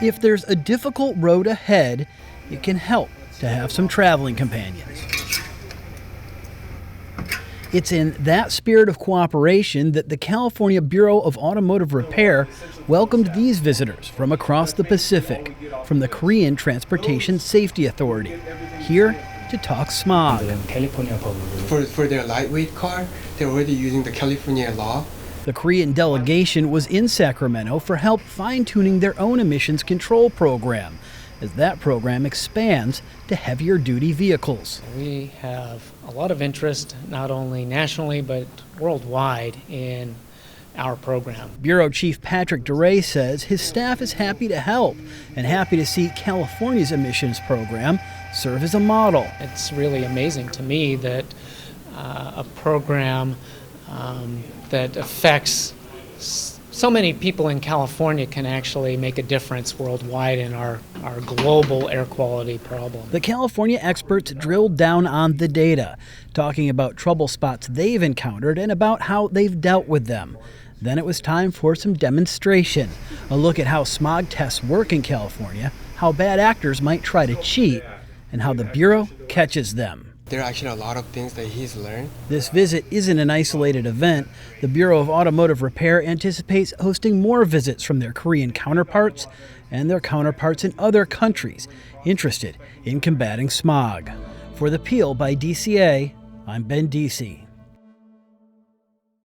If there's a difficult road ahead, it can help to have some traveling companions. It's in that spirit of cooperation that the California Bureau of Automotive Repair welcomed these visitors from across the Pacific, from the Korean Transportation Safety Authority, here to talk smog. For their lightweight car, they're already using the California law. The Korean delegation was in Sacramento for help fine-tuning their own emissions control program, as that program expands to heavier-duty vehicles. We have a lot of interest, not only nationally but worldwide, in our program. Bureau Chief Patrick DeRay says his staff is happy to help and happy to see California's emissions program serve as a model. It's really amazing to me that a program that affects so many people in California can actually make a difference worldwide in our global air quality problem. The California experts drilled down on the data, talking about trouble spots they've encountered and about how they've dealt with them. Then it was time for some demonstration, a look at how smog tests work in California, how bad actors might try to cheat, and how the Bureau catches them. There are actually a lot of things that he's learned. This visit isn't an isolated event. The Bureau of Automotive Repair anticipates hosting more visits from their Korean counterparts and their counterparts in other countries interested in combating smog. For The Peel by DCA, I'm Ben Deasy.